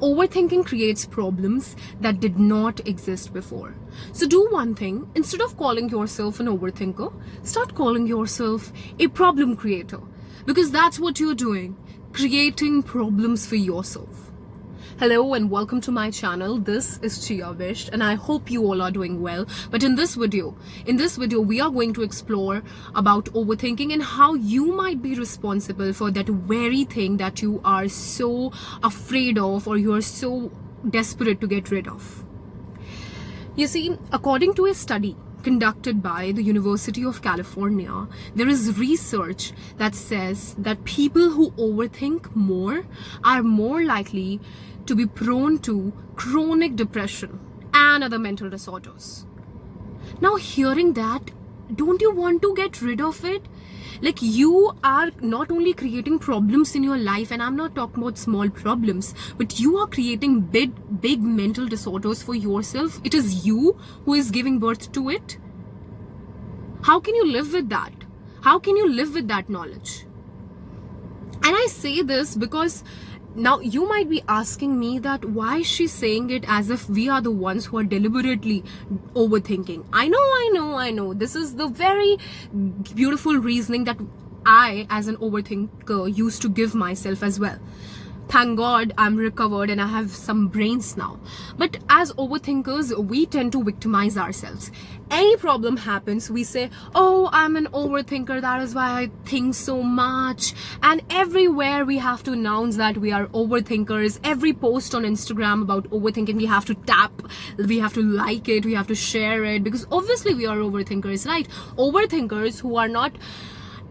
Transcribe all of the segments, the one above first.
overthinking creates problems that did not exist before. So do one thing, instead of calling yourself an overthinker, start calling yourself a problem creator. Because that's what you're doing, creating problems for yourself. Hello and welcome to my channel. This is Chia Visht and I hope you all are doing well. But in this video we are going to explore about overthinking and how you might be responsible for that very thing that you are so afraid of or you are so desperate to get rid of. You see, according to a study conducted by the University of California, there is research that says that people who overthink more are more likely to be prone to chronic depression and other mental disorders. Now, hearing that, don't you want to get rid of it? Like, you are not only creating problems in your life, and I'm not talking about small problems, but you are creating big mental disorders for yourself. It is you who is giving birth to it. How can you live with that? How can you live with that knowledge? And I say this because now you might be asking me that why is she saying it as if we are the ones who are deliberately overthinking. I know. This is the very beautiful reasoning that I, as an overthinker, used to give myself as well. Thank God I'm recovered and I have some brains now. But as overthinkers, we tend to victimize ourselves. Any problem happens, we say, oh, I'm an overthinker, that is why I think so much. And everywhere we have to announce that we are overthinkers. Every post on Instagram about overthinking, we have to tap, we have to like it, we have to share it, because obviously we are overthinkers, right? Overthinkers who are not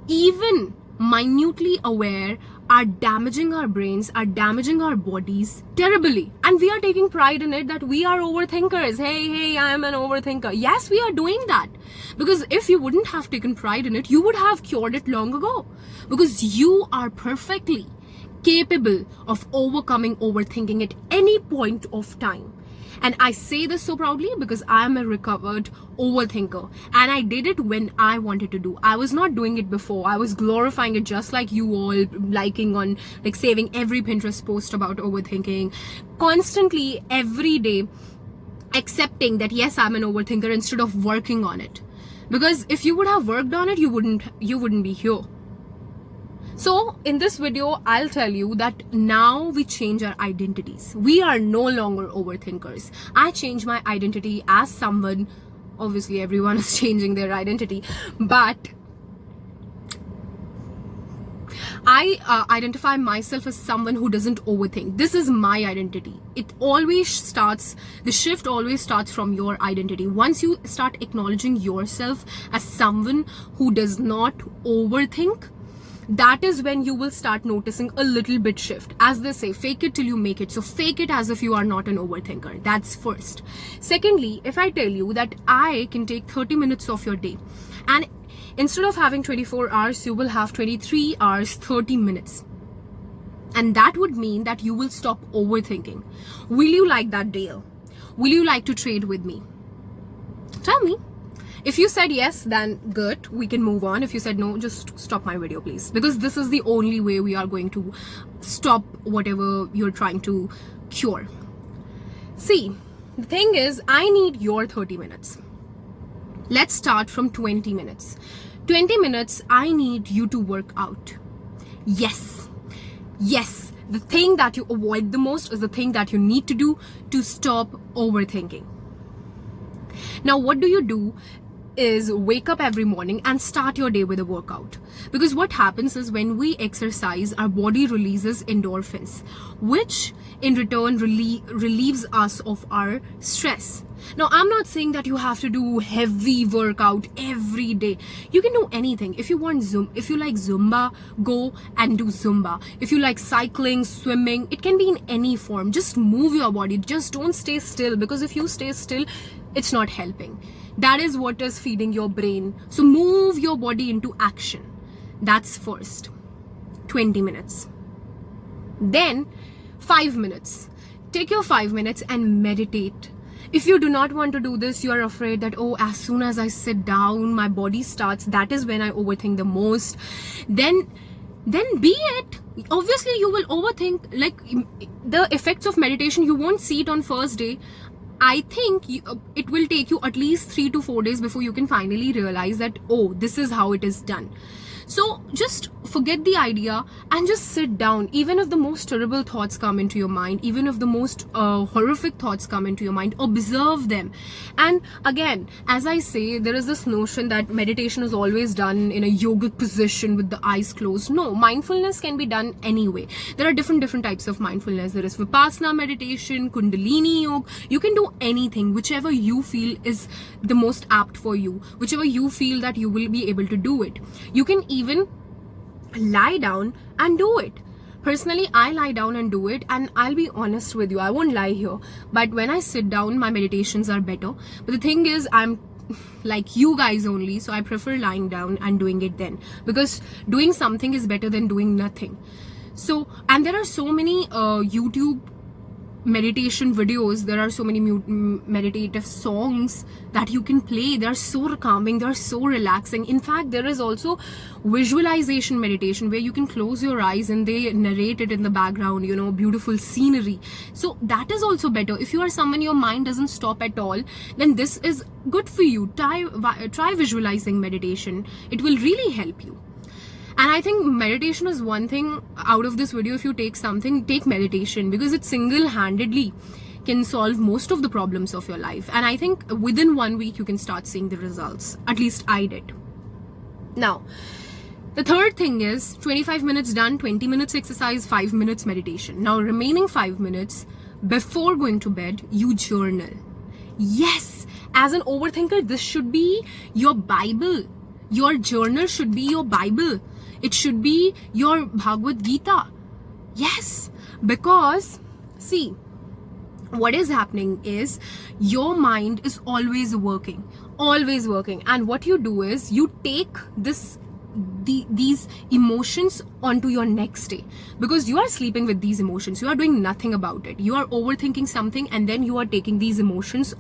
even minutely aware are damaging our brains, are damaging our bodies terribly. And we are taking pride in it that we are overthinkers. Hey, I am an overthinker. Yes, we are doing that. Because if you wouldn't have taken pride in it, you would have cured it long ago. Because you are perfectly capable of overcoming overthinking at any point of time. And I say this so proudly because I am a recovered overthinker. And I did it when I wanted to do. I was not doing it before. I was glorifying it just like you all, liking on, like saving every Pinterest post about overthinking. Constantly, every day, accepting that yes, I'm an overthinker instead of working on it. Because if you would have worked on it, you wouldn't be here. So in this video, I'll tell you that now we change our identities. We are no longer overthinkers. I changed my identity as someone, obviously everyone is changing their identity, but I identify myself as someone who doesn't overthink. This is my identity. The shift always starts from your identity. Once you start acknowledging yourself as someone who does not overthink, that is when you will start noticing a little bit shift. As they say, fake it till you make it. So fake it as if you are not an overthinker. That's first. Secondly, if I tell you that I can take 30 minutes of your day, and instead of having 24 hours, you will have 23 hours, 30 minutes. And that would mean that you will stop overthinking. Will you like that deal? Will you like to trade with me? Tell me. If you said yes, then good, we can move on. If you said no, just stop my video, please. Because this is the only way we are going to stop whatever you're trying to cure. See, the thing is, I need your 30 minutes. Let's start from 20 minutes. 20 minutes, I need you to work out. Yes. The thing that you avoid the most is the thing that you need to do to stop overthinking. Now, what do? Is wake up every morning and start your day with a workout. Because what happens is when we exercise, our body releases endorphins, which in return relieves us of our stress. Now, I'm not saying that you have to do heavy workout every day. You can do anything. If you like Zumba, go and do Zumba. If you like cycling, swimming, it can be in any form. Just move your body. Just don't stay still, because if you stay still, it's not helping. That is what is feeding your brain. So move your body into action. That's first. 20 minutes. Then 5 minutes. Take your 5 minutes and meditate. If you do not want to do this, you are afraid that, oh, as soon as I sit down, my body starts, that is when I overthink the most. Then be it. Obviously you will overthink. Like, the effects of meditation, you won't see it on first day. I think it will take you at least 3 to 4 days before you can finally realize that, oh, this is how it is done. So just forget the idea and just sit down. Even if the most terrible thoughts come into your mind, even if the most horrific thoughts come into your mind, observe them. And again, as I say, there is this notion that meditation is always done in a yogic position with the eyes closed. No, mindfulness can be done anyway. There are different types of mindfulness. There is Vipassana meditation, Kundalini yoga. You can do anything, whichever you feel is the most apt for you, whichever you feel that you will be able to do it. You can even lie down and do it. Personally, I lie down and do it, and I'll be honest with you, I won't lie here, but when I sit down, my meditations are better. But the thing is, I'm like you guys only, so I prefer lying down and doing it then, because doing something is better than doing nothing. So, and there are so many YouTube meditation videos, there are so many meditative songs that you can play. They are so calming, they are so relaxing. In fact, there is also visualization meditation where you can close your eyes and they narrate it in the background, you know, beautiful scenery. So that is also better. If you are someone your mind doesn't stop at all, then this is good for you. Try visualizing meditation. It will really help you. And I think meditation is one thing out of this video. If you take something, take meditation, because it single-handedly can solve most of the problems of your life. And I think within 1 week, you can start seeing the results. At least I did. Now, the third thing is 25 minutes done, 20 minutes exercise, 5 minutes meditation. Now, remaining 5 minutes before going to bed, you journal. Yes, as an overthinker, this should be your Bible. Your journal should be your Bible. It should be your Bhagavad Gita. Yes, because see, what is happening is your mind is always working. And what you do is you take these emotions onto your next day, because you are sleeping with these emotions. You are doing nothing about it. You are overthinking something, and then you are taking these emotions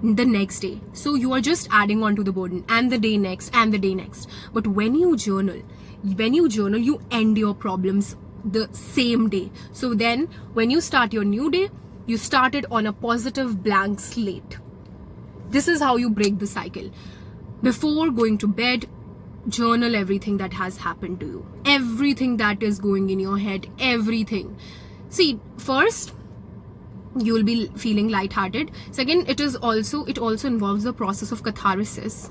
the next day. So you are just adding on to the burden, and the day next, and the day next. But when you journal, you end your problems the same day. So then when you start your new day, you start it on a positive blank slate. This is how you break the cycle. Before going to bed, journal everything that has happened to you, everything that is going in your head, everything. See, first, you will be feeling lighthearted. Second, it also involves the process of catharsis,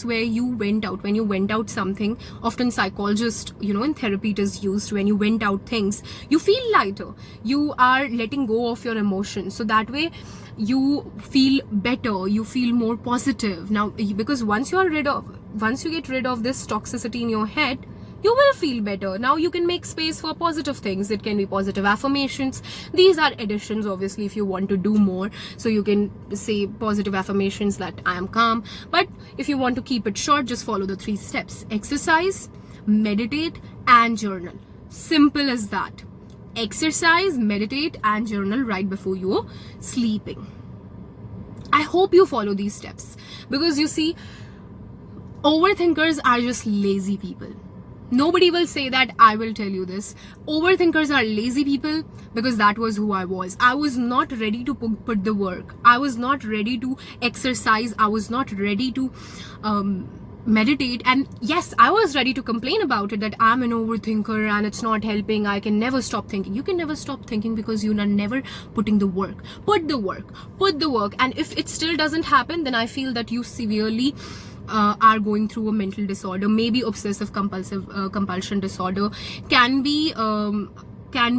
where when you went out something. Often psychologists, in therapy it is used. When you went out things, you feel lighter, you are letting go of your emotions, so that way you feel better, you feel more positive. Now, because once you get rid of this toxicity in your head, you will feel better. Now you can make space for positive things. It can be positive affirmations. These are additions, obviously, if you want to do more. So you can say positive affirmations that I am calm. But if you want to keep it short, just follow the 3 steps. Exercise, meditate, and journal. Simple as that. Exercise, meditate, and journal right before you're sleeping. I hope you follow these steps, because you see, overthinkers are just lazy people. Nobody will say that. I will tell you this. Overthinkers are lazy people, because that was who I was. I was not ready to put the work. I was not ready to exercise. I was not ready to meditate. And yes, I was ready to complain about it, that I'm an overthinker and it's not helping. I can never stop thinking. You can never stop thinking, because you are never putting the work. Put the work. And if it still doesn't happen, then I feel that you severely are going through a mental disorder. Maybe obsessive compulsion disorder, can be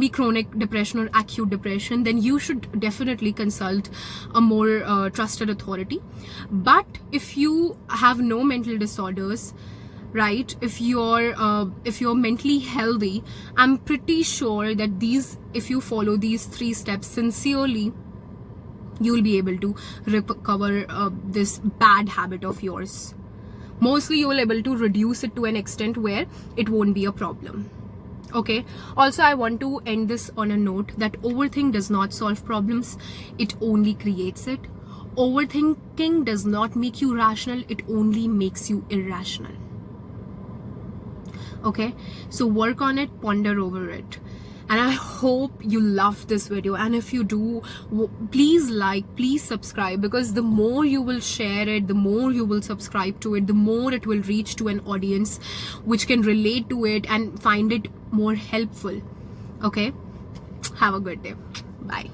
chronic depression or acute depression. Then you should definitely consult a more trusted authority. But if you have no mental disorders, right, if you're mentally healthy, I'm pretty sure that if you follow these 3 steps sincerely, you will be able to recover this bad habit of yours. Mostly you will be able to reduce it to an extent where it won't be a problem. Okay. Also, I want to end this on a note that overthinking does not solve problems. It only creates it. Overthinking does not make you rational. It only makes you irrational. Okay, so work on it, ponder over it. And I hope you loved this video, and if you do, please like, please subscribe, because the more you will share it, the more you will subscribe to it, the more it will reach to an audience which can relate to it and find it more helpful. Okay, have a good day. Bye.